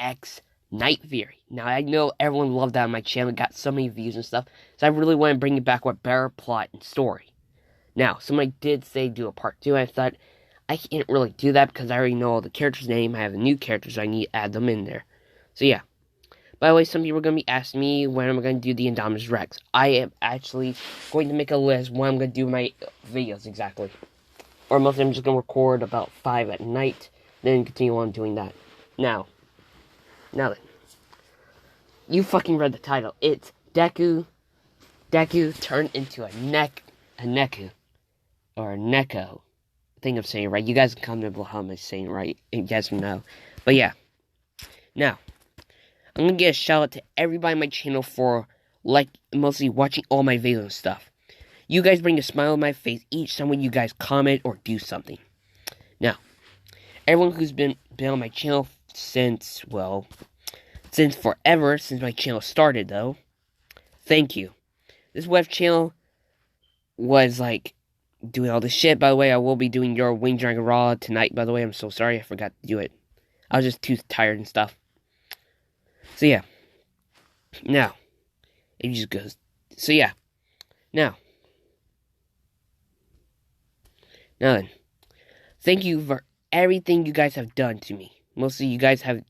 X Night Fury. Now, I know everyone loved that on my channel. It got so many views and stuff. So I really want to bring it back with better plot and story. Now, somebody did say do a part 2. I thought, I can't really do that because I already know all the characters' name. I have the new characters, so I need to add them in there. So yeah. By the way, some people are going to be asking me when I'm going to do the Indominus Rex. I am actually going to make a list when I'm going to do my videos exactly. Or mostly I'm just going to record about 5 at night, then continue on doing that. Now then. You fucking read the title. It's Deku turned into a neko. Or neko. I think I'm saying it right. You guys can comment below how I'm saying it right. Yes or no. But yeah. Now, I'm gonna get a shout out to everybody on my channel for, mostly watching all my videos and stuff. You guys bring a smile on my face each time when you guys comment or do something. Now, everyone who's been on my channel since forever, since my channel started, though, thank you. This web channel was, doing all this shit. By the way, I will be doing your Wing Dragon Raw tonight, by the way. I'm so sorry, I forgot to do it. I was just too tired and stuff. So, yeah. Now, it just goes. So, yeah. Now then. Thank you for everything you guys have done to me. Mostly, you guys have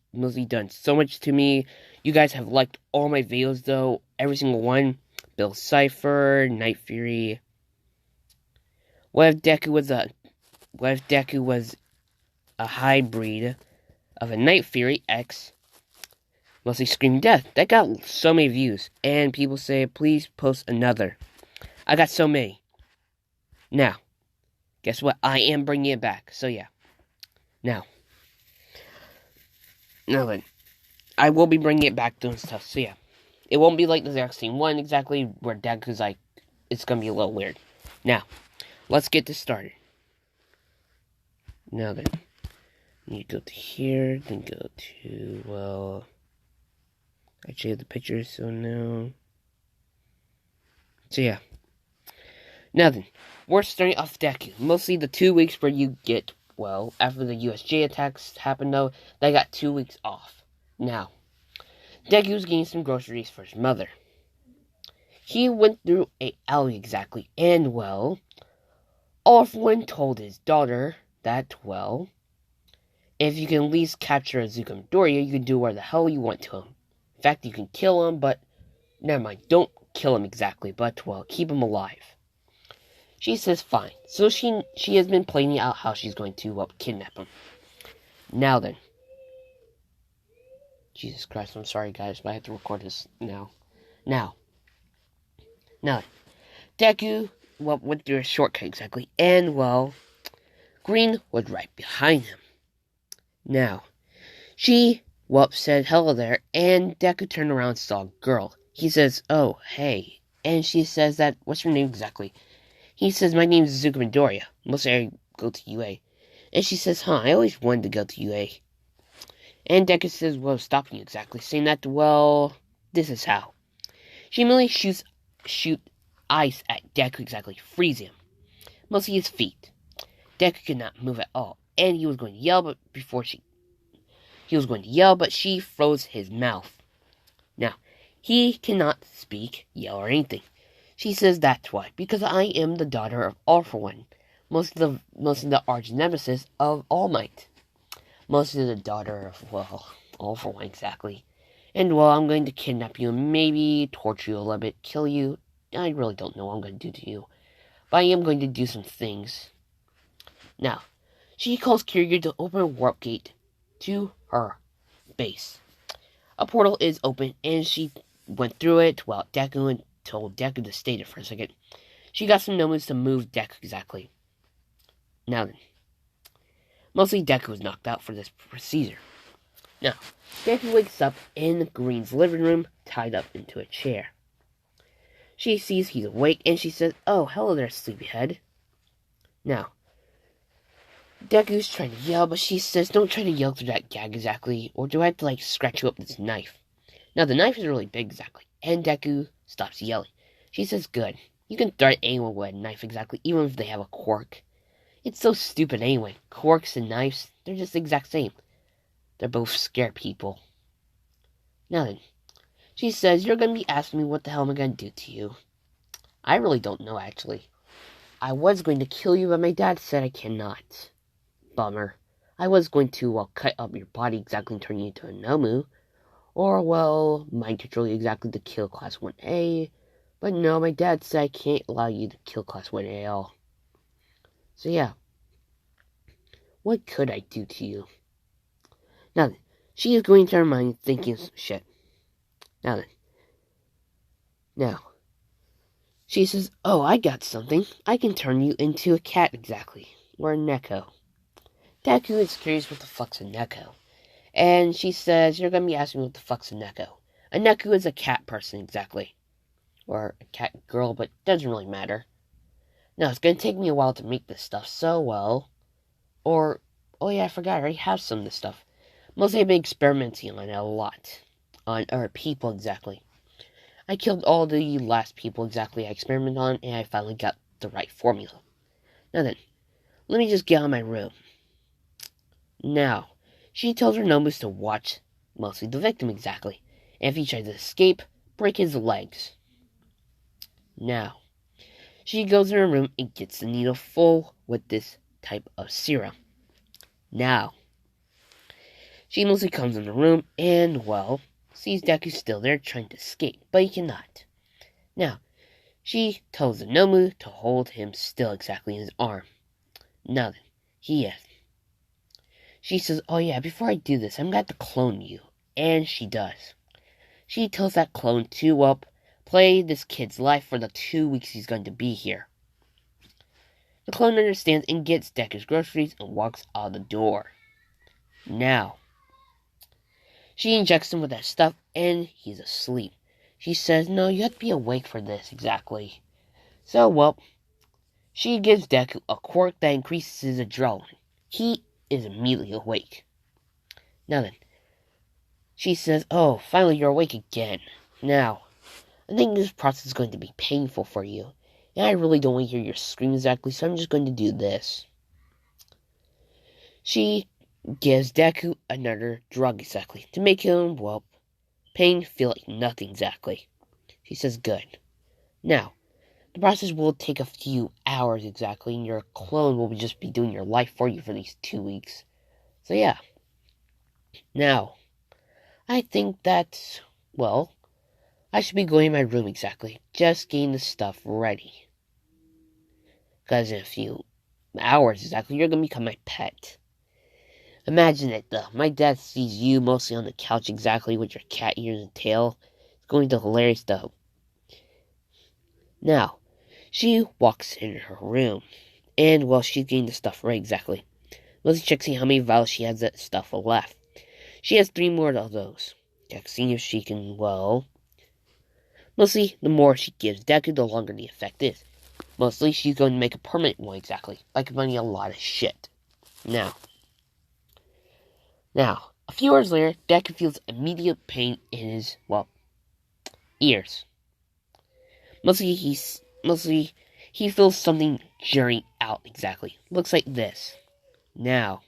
done so much to me. You guys have liked all my videos, though. Every single one. Bill Cipher, Night Fury. What if Deku was a hybrid of a Night Fury X? Mostly Scream Death. That got so many views. And people say, please post another. I got so many. Now, guess what? I am bringing it back. So, yeah. Now then. I will be bringing it back doing stuff. So, yeah. It won't be like the exact same one exactly where Deku's it's going to be a little weird. Now, let's get this started. Now then. You need to go to here. Then go to, I changed the picture, so now. So yeah. Now then, we're starting off Deku. Mostly the 2 weeks where you get, after the USJ attacks happened though, they got 2 weeks off. Now, Deku's getting some groceries for his mother. He went through a alley exactly, and all for one told his daughter that, if you can at least capture Azuka Midoriya, you can do whatever the hell you want to him. In fact, you can kill him, but never mind, don't kill him exactly, but, keep him alive. She says fine. So she has been planning out how she's going to, kidnap him. Now then. Jesus Christ, I'm sorry guys, but I have to record this now. Now. Deku, went through a shortcut exactly, and, Green was right behind him. Now, she, said hello there, and Deku turned around and saw a girl. He says, oh, hey. And she says that, what's your name exactly? He says, my name is Azuka Midoriya. Mostly I go to UA. And she says, I always wanted to go to UA. And Deku says, stop you exactly. Saying that, this is how. She immediately shoot ice at Deku exactly, freezing him. Mostly his feet. Deku could not move at all. And he was going to yell, but she froze his mouth. Now, he cannot speak, yell, or anything. She says that's why, because I am the daughter of All For One, most of the arch nemesis of All Might. Mostly the daughter of, All For One exactly. And, I'm going to kidnap you and maybe torture you a little bit, kill you. I really don't know what I'm going to do to you. But I am going to do some things. Now, she calls Kiryu to open a warp gate to her base. A portal is open, and she went through it while Deku told Deku to stay there for a second. She got some nomads to move Deku exactly. Now then. Mostly Deku was knocked out for this procedure. Now, Deku wakes up in Green's living room, tied up into a chair. She sees he's awake, and she says, oh, hello there, sleepyhead. Now, Deku's trying to yell, but she says, don't try to yell through that gag exactly, or do I have to, scratch you up with this knife? Now, the knife is really big exactly, and Deku stops yelling. She says, good. You can threaten anyone with a knife exactly, even if they have a quirk. It's so stupid anyway. Quirks and knives, they're just the exact same. They're both scare people. Now then, she says, you're gonna be asking me what the hell am I gonna do to you. I really don't know, actually. I was going to kill you, but my dad said I cannot. Bummer. I was going to, cut up your body exactly and turn you into a Nomu. Or, mind control you exactly to kill Class 1A. But no, my dad said I can't allow you to kill Class 1A at all. So yeah. What could I do to you? Now then, she is going to her mind thinking some shit. Now then. Now. She says, oh, I got something. I can turn you into a cat exactly. Or a neko. Deku is curious what the fuck's a neko. And she says, you're going to be asking me what the fuck's a neko. A neko is a cat person exactly. Or a cat girl, but doesn't really matter. Now, it's going to take me a while to make this stuff, so oh yeah, I forgot, I already have some of this stuff. Mostly I've been experimenting on it a lot. On people exactly. I killed all the last people exactly I experimented on, and I finally got the right formula. Now then, let me just get out of my room. Now, she tells her Nomus to watch mostly the victim exactly. And if he tries to escape, break his legs. Now, she goes in her room and gets the needle full with this type of serum. Now, she mostly comes in the room and, sees Deku still there trying to escape, but he cannot. Now, she tells the Nomu to hold him still exactly in his arm. Now then, she says, oh yeah, before I do this, I'm going to have to clone you. And she does. She tells that clone to, play this kid's life for the 2 weeks he's going to be here. The clone understands and gets Deku's groceries and walks out the door. Now, she injects him with that stuff and he's asleep. She says, no, you have to be awake for this, exactly. So, she gives Deku a quirk that increases his adrenaline. He is immediately awake. Now then, she says, oh, finally you're awake again. Now, I think this process is going to be painful for you. And I really don't want to hear your scream exactly, so I'm just going to do this. She gives Deku another drug exactly, to make him, pain feel like nothing exactly. She says, good. Now, the process will take a few hours exactly, and your clone will just be doing your life for you for these 2 weeks. So yeah. Now, I think that, I should be going in my room exactly, just getting the stuff ready. Because in a few hours exactly, you're going to become my pet. Imagine it though. My dad sees you mostly on the couch exactly with your cat ears and tail. It's going to be hilarious though. Now, she walks in her room. And, she's getting the stuff ready exactly. Let's check see how many vials she has that stuff left. She has 3 more of those. Check see if she can, mostly, the more she gives Deku, the longer the effect is. Mostly, she's going to make a permanent one exactly, by combining a lot of shit. Now, a few hours later, Deku feels immediate pain in his, ears. Mostly, he feels something jarring out exactly. Looks like this. Now,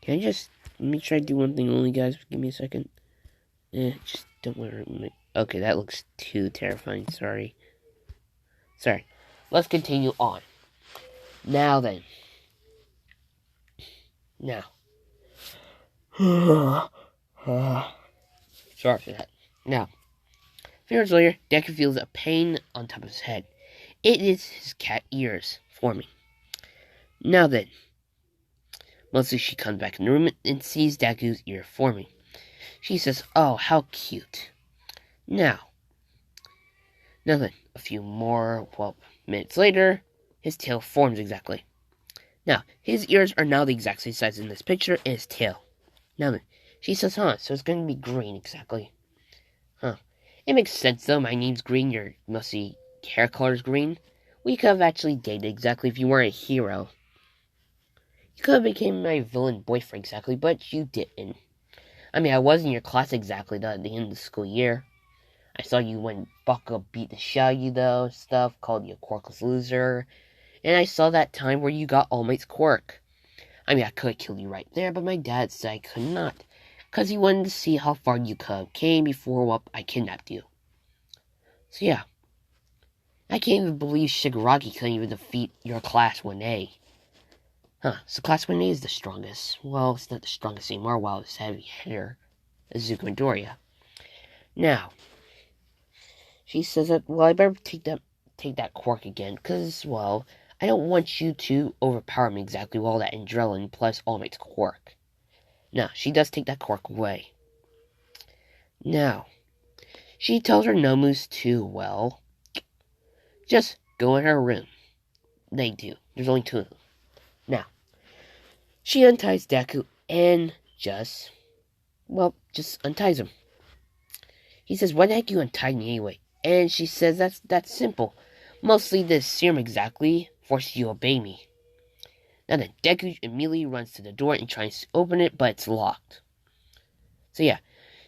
can I just, let me try to do one thing only, guys. Give me a second. Just don't want to, okay, that looks too terrifying, sorry. Let's continue on. Now then. Now. Sorry for that. Now. A few hours later, Deku feels a pain on top of his head. It is his cat ears forming. Now then. Mostly she comes back in the room and sees Deku's ear forming. She says, oh, how cute. Now then, a few more, minutes later, his tail forms exactly. Now, his ears are now the exact same size in this picture and his tail. Now then, she says, so it's going to be green exactly. It makes sense though, my name's Green, your mostly hair color's green. We could have actually dated exactly if you weren't a hero. You could have became my villain boyfriend exactly, but you didn't. I mean, I was in your class exactly though, at the end of the school year. I saw you when Bucko beat the shit out of you though, stuff, called you a Corkless loser. And I saw that time where you got All Might's quirk. I mean, I could have killed you right there, but my dad said I could not. because he wanted to see how far you came before, well, I kidnapped you. So yeah, I can't even believe Shigaraki couldn't even defeat your Class 1A. Huh, so Class 1A is the strongest. Well, it's not the strongest anymore, while it's heavy hitter, Izuku Midoriya. Now, she says that, well, I better take that Cork again, because, well, I don't want you to overpower me exactly with all that adrenaline plus All Might's Cork. Now, she does take that Cork away. Now, she tells her Nomus to, well, just go in her room. They do. There's only two of them. Now, she unties Deku and just unties him. He says, why the heck you untied me anyway? And she says, that's simple. Mostly this serum exactly forces you to obey me. Now then, Deku immediately runs to the door and tries to open it, but it's locked. So yeah,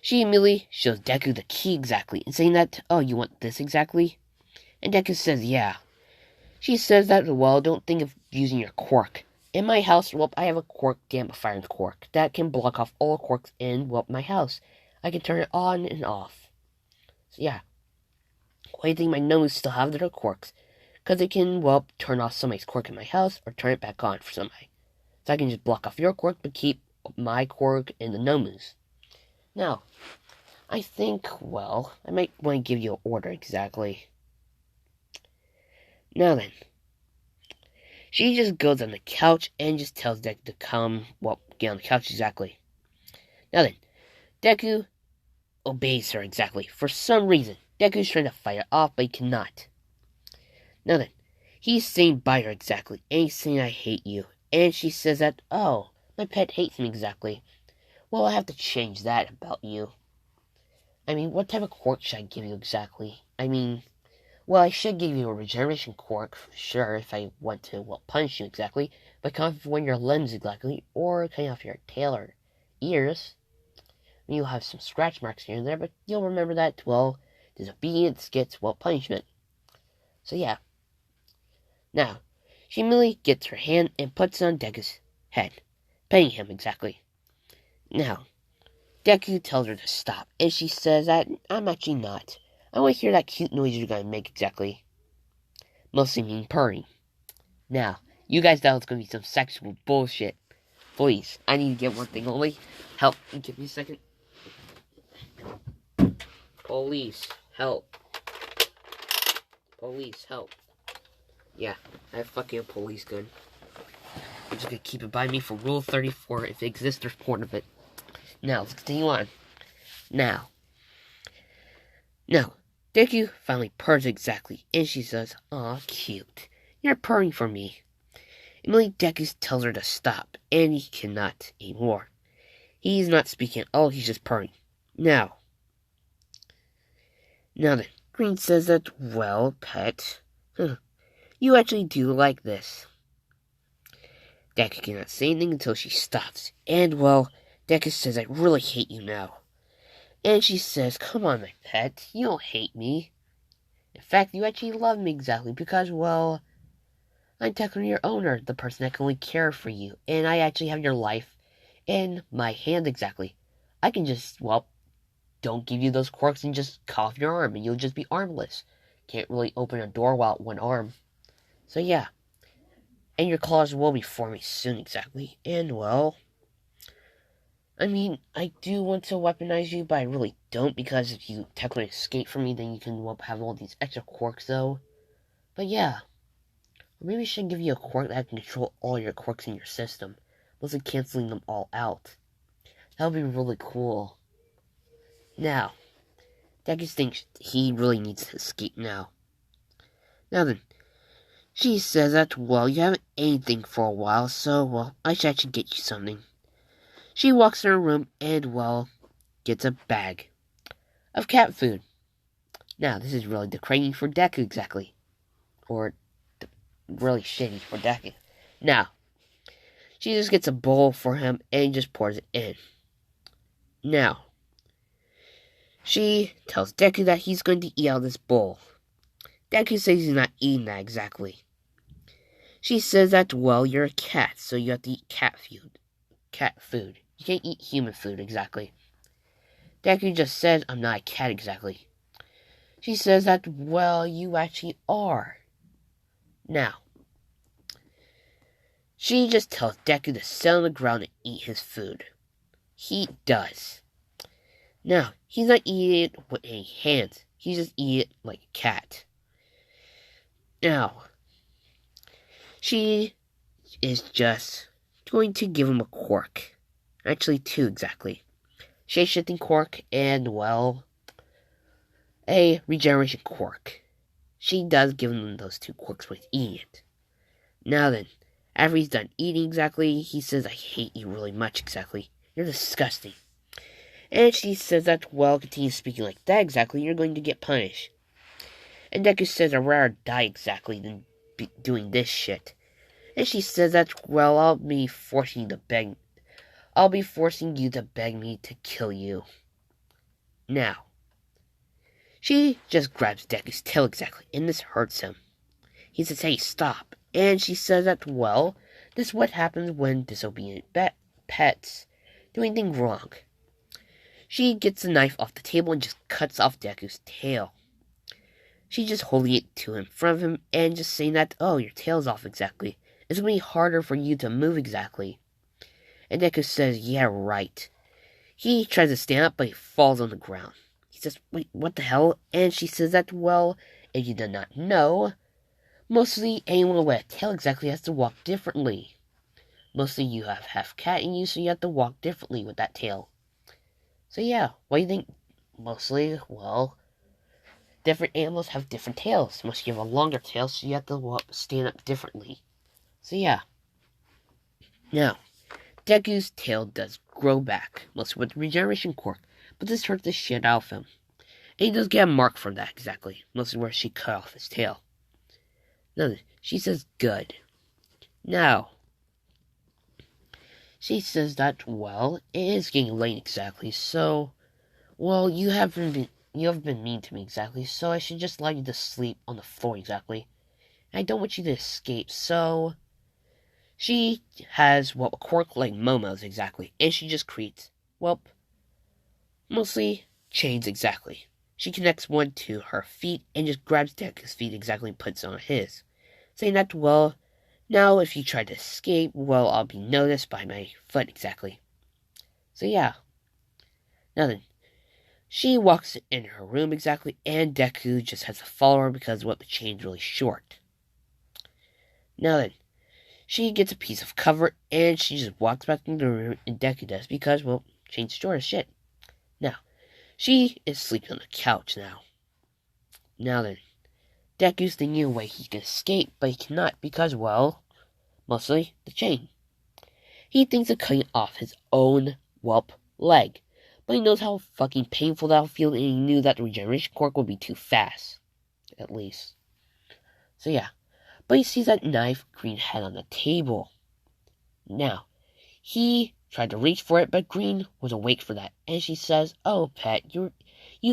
she immediately shows Deku the key exactly, and saying that, oh, you want this exactly? And Deku says, yeah. She says that, well, don't think of using your Cork. In my house, well, I have a Cork amplifying Cork that can block off all Corks in, well, my house. I can turn it on and off. So yeah. Why do you think my nose still have their Corks? Because it can, well, turn off somebody's Cork in my house or turn it back on for somebody. So I can just block off your Cork but keep my Cork in the Nomu's. Now, I think, well, I might want to give you an order exactly. Now then, she just goes on the couch and just tells Deku to come, well, get on the couch exactly. Now then, Deku obeys her exactly. For some reason, Deku's trying to fight it off, but he cannot. Now then, he's saying bye her exactly, and he's saying I hate you. And she says that, oh, my pet hates me exactly. Well, I have to change that about you. I mean, what type of Cork should I give you exactly? I mean, well, I should give you a regeneration Cork, for sure, if I want to, well, punish you exactly, by cutting off one of your limbs exactly, or cutting off your tail or ears. You'll have some scratch marks here and there, but you'll remember that, well, disobedience gets, well, punishment. So yeah. Now, she immediately gets her hand and puts it on Deku's head, petting him exactly. Now, Deku tells her to stop, and she says that I'm actually not. I want to hear that cute noise you're going to make exactly. Mostly mean purring. Now, you guys thought it was going to be some sexual bullshit. Please, I need to get one thing only. Help, give me a second. Police, help. Police, help. Yeah, I have fucking a police gun. I'm just gonna keep it by me for Rule 34. If it exists, there's porn of it. Now, let's continue on. Now, Deku finally purrs exactly, and she says, aw, cute. You're purring for me. Immediately, Deku tells her to stop, and he cannot anymore. He's not speaking at all, he's just purring. Now then, Green says that, well, pet, you actually do like this. Deku cannot say anything until she stops. And, well, Deku says, I really hate you now. And she says, come on, my pet, you don't hate me. In fact, you actually love me exactly because, well, I'm technically your owner, the person that can only care for you. And I actually have your life in my hand exactly. I can just, well, don't give you those quirks and just cut off your arm and you'll just be armless. Can't really open a door without one arm. So yeah. And your claws will be forming soon exactly. And well, I mean, I do want to weaponize you, but I really don't, because if you technically escape from me, then you can have all these extra quirks though. But yeah. Or maybe I should give you a quirk that can control all your quirks in your system, mostly canceling them all out. That would be really cool. Now, Deku thinks he really needs to escape now. Now then, she says that, well, you haven't ate anything for a while, so, well, I should actually get you something. She walks in her room and, well, gets a bag of cat food. Now, this is really degrading for Deku exactly. Or, really shitty for Deku. Now, she just gets a bowl for him and just pours it in. Now, she tells Deku that he's going to eat out of this bowl. Deku says he's not eating that exactly. She says that, well, you're a cat, so you have to eat cat food. You can't eat human food, exactly. Deku just says, I'm not a cat, exactly. She says that, well, you actually are. Now, she just tells Deku to sit on the ground and eat his food. He does. Now, he's not eating it with any hands. He just eats it like a cat. Now, she is just going to give him a quirk. Actually, two exactly. Shape-shifting quirk and, well, a regeneration quirk. She does give him those two quirks with eating it. Now then, after he's done eating exactly, he says, I hate you really much exactly. You're disgusting. And she says that, well, continue speaking like that exactly, you're going to get punished. And Deku says, I'd rather die exactly than be doing this shit. And she says that, well, I'll be forcing you to beg me to kill you. Now, she just grabs Deku's tail exactly, and this hurts him. He says, hey, stop. And she says that, well, this is what happens when disobedient pets do anything wrong. She gets the knife off the table and just cuts off Deku's tail. She's just holding it to in front of him and just saying that, oh, your tail's off exactly. It's going to be harder for you to move exactly. And Deku says, yeah, right. He tries to stand up, but he falls on the ground. He says, wait, what the hell? And she says that, well, if you did not know, mostly anyone with a tail exactly has to walk differently. Mostly you have half cat in you, so you have to walk differently with that tail. So yeah, what do you think? Mostly, well, different animals have different tails. Mostly you have a longer tail, so you have to stand up differently. So yeah. Now, Deku's tail does grow back, mostly with regeneration quirk, but this hurts the shit out of him. And he does get a mark from that exactly, mostly where she cut off his tail. Now, she says good. Now, she says that, well, it is getting late exactly, so, well, you have been mean to me exactly, so I should just allow you to sleep on the floor exactly. And I don't want you to escape, so she has, well, a quirk like Momo's exactly, and she just creates, well, mostly chains exactly. She connects one to her feet and just grabs Deku's feet exactly and puts it on his, saying that, well, now if you try to escape, well, I'll be noticed by my foot exactly. So yeah. Now then, she walks in her room exactly, and Deku just has to follow her because, well, the chain's really short. Now then, she gets a piece of cover, and she just walks back into the room, and Deku does, because, well, chain's short as shit. Now, she is sleeping on the couch now. Now then, Deku's thinking a way he can escape, but he cannot because, well, mostly the chain. He thinks of cutting off his own whelp leg, but he knows how fucking painful that'll feel, and he knew that the regeneration quirk would be too fast, at least. So yeah, but he sees that knife Green had on the table. Now, he tried to reach for it, but Green was awake for that, and she says, oh, pet, you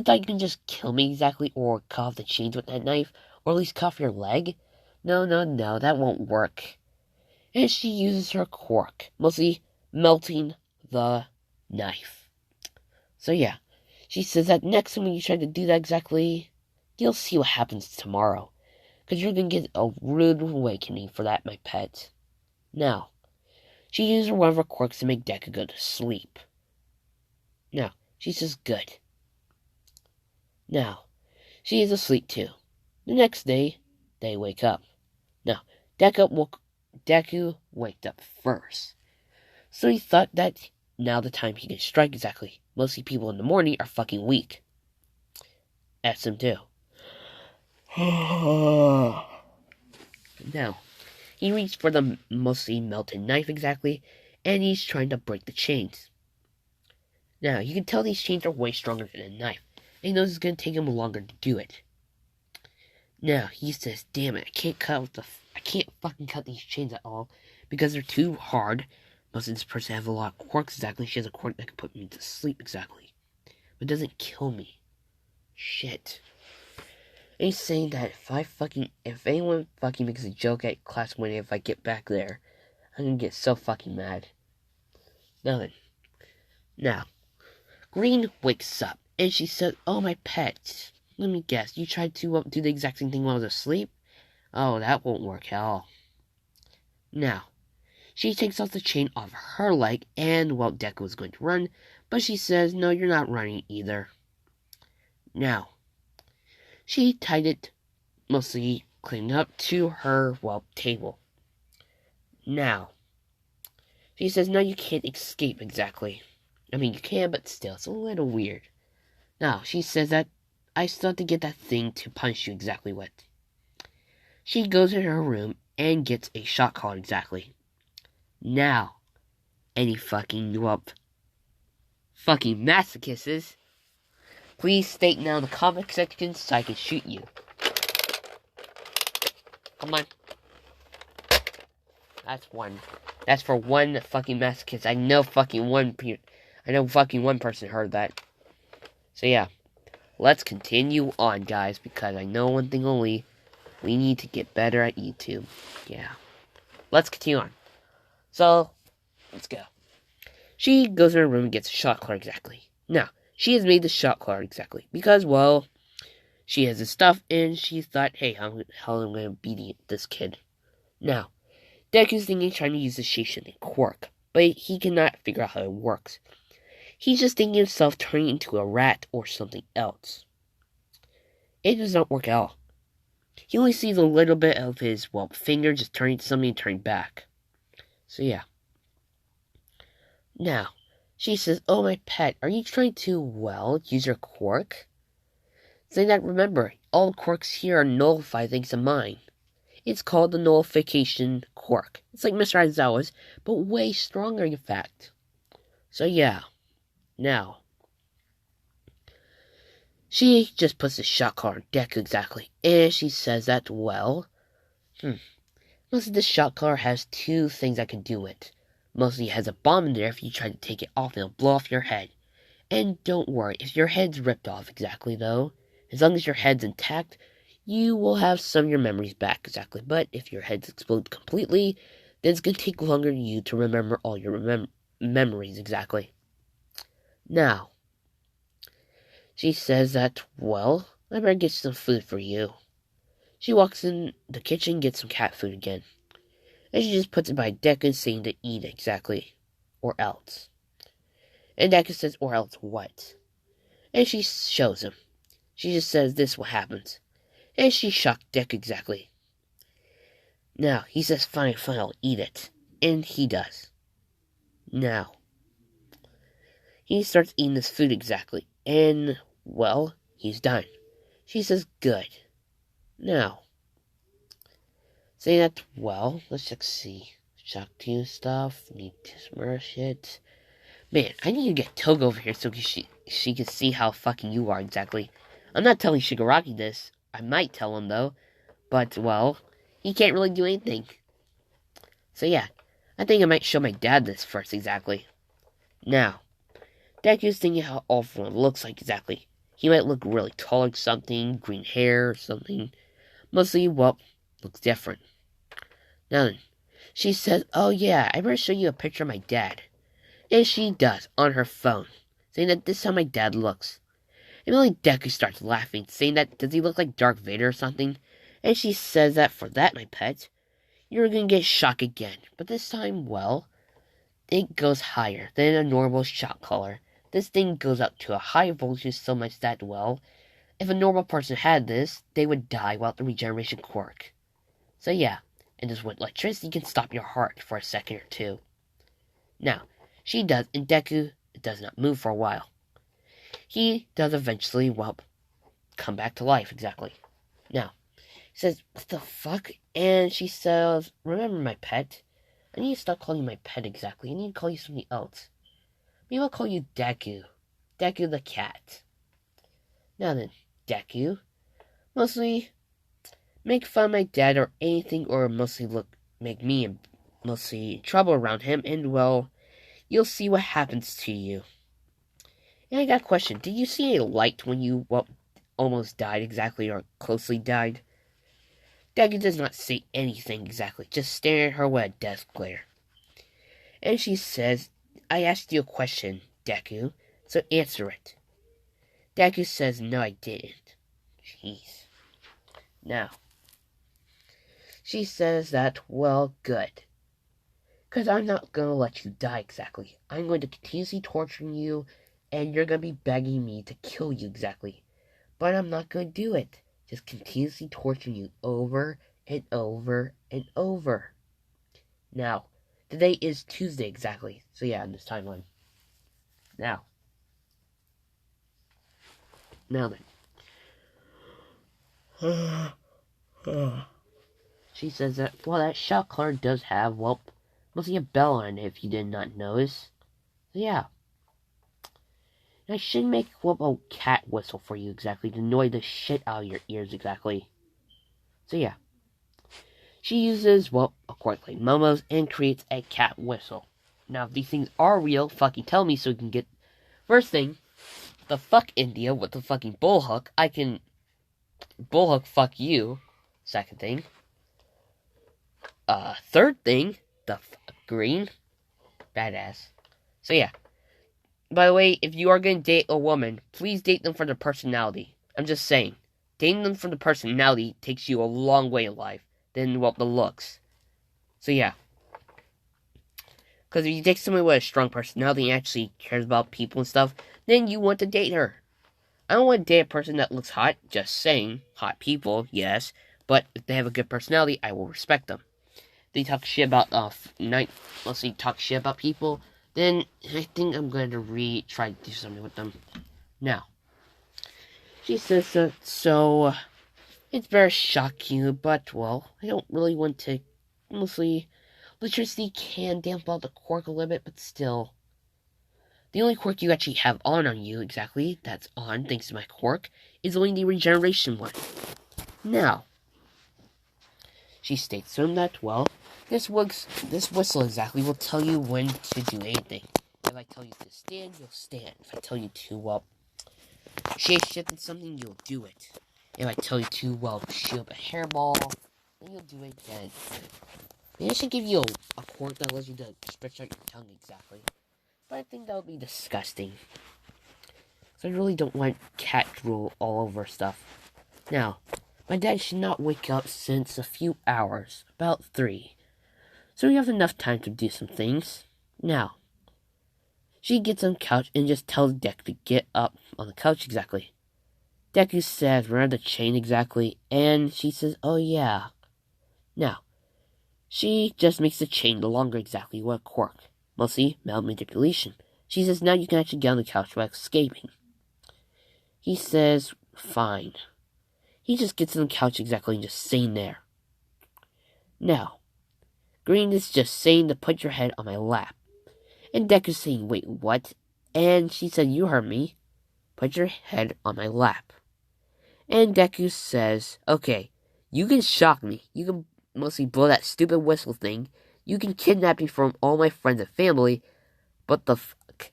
thought you can just kill me exactly, or cut off the chains with that knife, or at least cut off your leg? No, that won't work. And she uses her quirk, mostly melting the knife. So yeah, she says that next time when you try to do that exactly, you'll see what happens tomorrow, because you're going to get a rude awakening for that, my pet. Now, she uses one of her quirks to make Deku go to sleep. Now, she says good. Now, she is asleep too. The next day, they wake up. Now, Deku waked up first. So he thought that now the time he can strike exactly. Mostly people in the morning are fucking weak. Ask him too. Now, he reached for the mostly melted knife exactly, and he's trying to break the chains. Now, you can tell these chains are way stronger than a knife, and he knows it's going to take him longer to do it. Now, he says, damn it, I can't fucking cut these chains at all, because they're too hard. Most of this person have a lot of quirks exactly. She has a quirk that can put me to sleep exactly, but doesn't kill me. Shit. And he's saying that if anyone fucking makes a joke at class one day if I get back there, I'm gonna get so fucking mad. Now then, Now, Green wakes up, and she says, "Oh, my pet. Let me guess, you tried to do the exact same thing while I was asleep? Oh, that won't work at all." Now, she takes off the chain off her leg, and, Deku was going to run, but she says, "No, you're not running either." Now, she tied it, mostly cleaned up, to her, table. Now, she says, "No, you can't escape exactly. I mean, you can, but still, it's a little weird." Now, she says that I still have to get that thing to punish you exactly with. She goes in her room and gets a shot collar exactly. Now, any fucking masochists, please state now in the comment section so I can shoot you. Come on. That's one. That's for one fucking masochist. I know fucking one person heard that. So yeah, let's continue on, guys, because I know one thing only. We need to get better at YouTube. Yeah. Let's continue on. So, let's go. She goes in her room and gets a shot collar exactly. Now, she has made the shot collar exactly because, she has this stuff and she thought, hey, how am I going to beat this kid? Now, Deku's thinking trying to use the shape-shifting Cork, but he cannot figure out how it works. He's just thinking of himself turning into a rat or something else. It does not work at all. He only sees a little bit of his, finger just turning to something and turning back. So yeah. Now, she says, "Oh, my pet, are you trying to, use your quirk?" Saying that, remember, all quirks here are nullified thanks to mine. It's called the nullification quirk. It's like Mr. Aizawa's, but way stronger in fact. So yeah. Now, she just puts the shot collar on Deku exactly, and she says that, mostly this shot collar has two things I can do with. Mostly it has a bomb in there if you try to take it off, it'll blow off your head. And don't worry, if your head's ripped off exactly though, as long as your head's intact, you will have some of your memories back exactly. But if your head's exploded completely, then it's going to take longer for you to remember all your memories exactly. Now, she says that, I better get some food for you. She walks in the kitchen, gets some cat food again. And she just puts it by Deku saying to eat exactly. Or else. And Deku says, or else what? And she shows him. She just says this is what happens. And she shocked Deku exactly. Now, he says, fine, I'll eat it. And he does. Now, he starts eating this food exactly. And, he's done. She says, good. Now, saying that, let's just see. Shock 2 stuff, need to smash it. Man, I need to get Toga over here so she can see how fucking you are exactly. I'm not telling Shigaraki this. I might tell him though. But, he can't really do anything. So yeah, I think I might show my dad this first exactly. Now, Deku's thinking how All For One looks like exactly. He might look really tall or something, green hair or something. Mostly, looks different. Now then, she says, oh yeah, I better show you a picture of my dad. And she does, on her phone, saying that this is how my dad looks. And only Deku starts laughing, saying that, does he look like Darth Vader or something? And she says that, for that, my pet, you're gonna get shocked again. But this time, it goes higher than a normal shock collar. This thing goes up to a high voltage so much that, if a normal person had this, they would die without the regeneration quirk. So yeah, and just with electricity can stop your heart for a second or two. Now, she does, and Deku does not move for a while. He does eventually, come back to life, exactly. Now, he says, what the fuck? And she says, remember my pet? I need to stop calling you my pet exactly. I need to call you something else. Maybe I'll call you Deku. Deku the cat. Now then, Deku, mostly make fun of my dad or anything, or mostly make me mostly trouble around him, and you'll see what happens to you. And I got a question. Did you see a light when you, almost died exactly, or closely died? Deku does not say anything exactly, just staring at her with a death glare. And she says, I asked you a question. Deku, so answer it. Deku says, no, I didn't. Jeez. Now, she says that, well, good. Because I'm not going to let you die exactly. I'm going to continuously torturing you, and you're going to be begging me to kill you exactly. But I'm not going to do it. Just continuously torturing you over and over and over. Now, today is Tuesday exactly. So yeah, in this timeline. Now then. She says that, well, that shot card does have, well, mostly a bell on it if you did not notice. So yeah. And I should make, well, a cat whistle for you exactly to annoy the shit out of your ears exactly. So yeah. She uses, well, a Cork like Momo's and creates a cat whistle. Now, if these things are real, fucking tell me so we can get... First thing, the fuck India with the fucking bullhook. I can bullhook fuck you. Second thing. Third thing, the green. Badass. So yeah. By the way, if you are going to date a woman, please date them for their personality. I'm just saying. Dating them for the personality takes you a long way in life than, well, the looks. So yeah. Because if you take someone with a strong personality and actually cares about people and stuff, then you want to date her. I don't want to date a person that looks hot, just saying. Hot people, yes. But if they have a good personality, I will respect them. If they talk shit about, mostly talk shit about people, then I think I'm going to try to do something with them. Now, she says that, so, it's very shocking, but, well, I don't really want to, mostly, electricity can dampen out the quirk a little bit, but still. The only quirk you actually have on you, exactly, that's on, thanks to my quirk, is only the regeneration one. Now, she states to him that, well, this whistle exactly will tell you when to do anything. If I tell you to stand, you'll stand. If I tell you to, well, shape-shift in something, you'll do it. If I tell you to, well, shoot up a hairball, then you'll do it again. Maybe I should give you a quirk that allows you to stretch out your tongue exactly. But I think that would be disgusting. So I really don't want cat drool all over stuff. Now, my dad should not wake up since a few hours, about 3. So we have enough time to do some things. Now, she gets on the couch and just tells Deku to get up on the couch exactly. Deku says, run the chain exactly, and she says, oh yeah. Now, she just makes the chain longer exactly with a quirk. Mostly manipulation. She says, now you can actually get on the couch without escaping. He says, fine. He just gets on the couch exactly and just sitting there. Now, Green is just saying to put your head on my lap. And Deku's saying, wait, what? And she said, you heard me. Put your head on my lap. And Deku says, okay, you can shock me. You can mostly blow that stupid whistle thing. You can kidnap me from all my friends and family. But the fuck?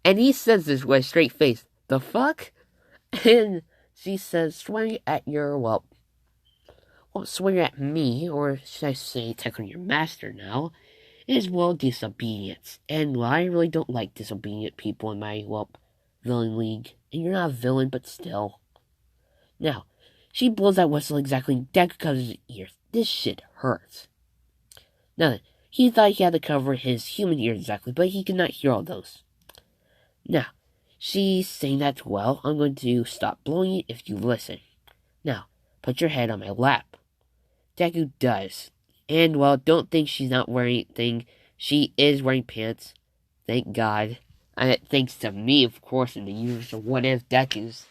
And he says this with a straight face. The fuck? And she says, swearing at your, well, swearing at me, or should I say technically your master now, is, well, disobedience. And, well, I really don't like disobedient people in my, well, villain league. And you're not a villain, but still. Now, she blows that whistle exactly, and Deku covers his ears. This shit hurts. Now then, he thought he had to cover his human ears exactly, but he could not hear all those. Now, she's saying that, well, I'm going to stop blowing it if you listen. Now, put your head on my lap. Deku does. And, well, don't think she's not wearing anything. She is wearing pants. Thank God. And thanks to me, of course, in the universe of what if Deku's.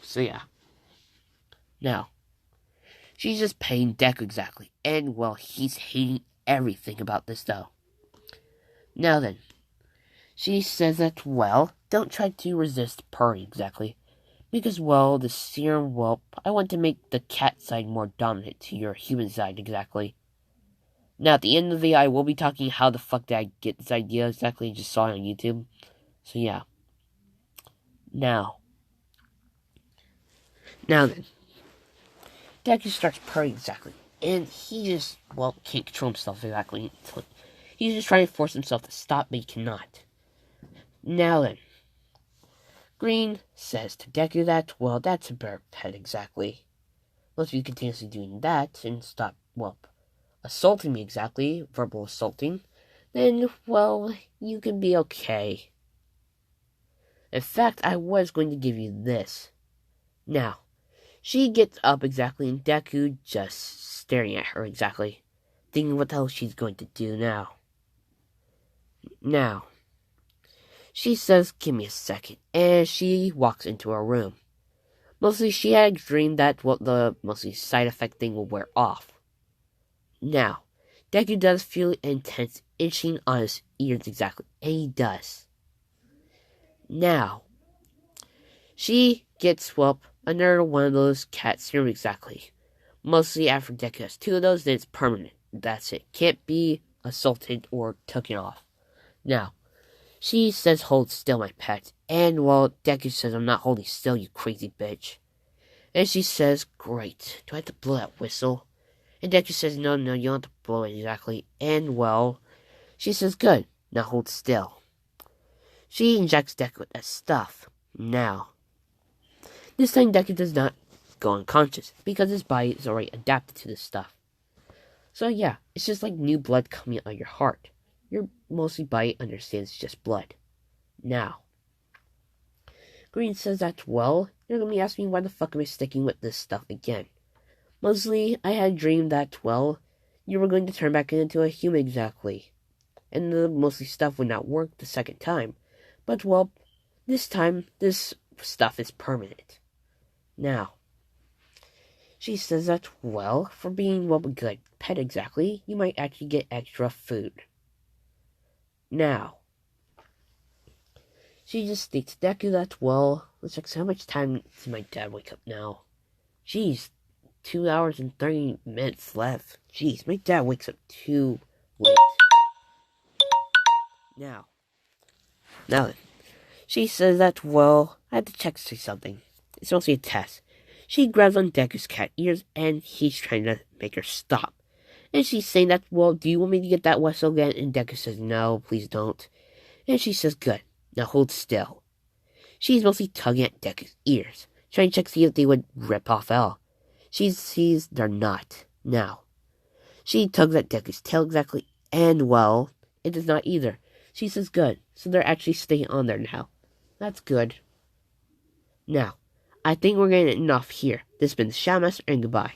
So, yeah. Now, she's just paying Deku exactly. And, well, he's hating everything about this, though. Now then, she says that, well, don't try to resist Purge exactly. Because, well, the serum, well, I want to make the cat side more dominant to your human side exactly. Now, at the end of the video, I will be talking how the fuck did I get this idea exactly. I just saw it on YouTube. So, yeah. Now then, Deku starts purring exactly. And he just, well, can't control himself exactly. He's just trying to force himself to stop, but he cannot. Now then, Green says to Deku that, well, that's a bear pet exactly. Unless you continuously doing that and stop, well, assaulting me exactly, verbal assaulting, then, well, you can be okay. In fact, I was going to give you this. Now, she gets up exactly, and Deku just staring at her exactly, thinking what the hell she's going to do now. Now, she says, give me a second, and she walks into her room. Mostly, she had dreamed that the mostly side effect thing will wear off. Now, Deku does feel intense itching on his ears exactly, and he does. Now, she gets, well, another one of those cat serum exactly. Mostly after Deku has 2 of those, then it's permanent. That's it. Can't be assaulted or taken off. Now, she says, hold still, my pet. And, well, Deku says, I'm not holding still, you crazy bitch. And she says, great. Do I have to blow that whistle? And Deku says, no, you don't have to blow it exactly. And, well, she says, good. Now hold still. She injects Deku with that stuff. Now, this time Deku does not go unconscious, because his body is already adapted to this stuff. So yeah, it's just like new blood coming out of your heart. Your mostly body understands it's just blood. Now, Green says that, well, you're going to be asking me why the fuck am I sticking with this stuff again. Mostly, I had a dream that, well, you were going to turn back into a human exactly. And the mostly stuff would not work the second time. But, well, this time, this stuff is permanent. Now, she says that, well, for being, well, a good pet exactly, you might actually get extra food. Now, she just states to Deku that, well, let's check how much time does my dad wake up now. Jeez, 2 hours and 30 minutes left. Jeez, my dad wakes up too late. Now then, she says that, well, I have to check to see something. It's mostly a test. She grabs on Deku's cat ears, and he's trying to make her stop. And she's saying that, well, do you want me to get that whistle again? And Deku says, no, please don't. And she says, good, now hold still. She's mostly tugging at Deku's ears, trying to check to see if they would rip off at all. She sees they're not. Now, she tugs at Deku's tail exactly, and, well, it does not either. She says, good, so they're actually staying on there now. That's good. Now, I think we're getting enough here. This has been the Shadow Master, and goodbye.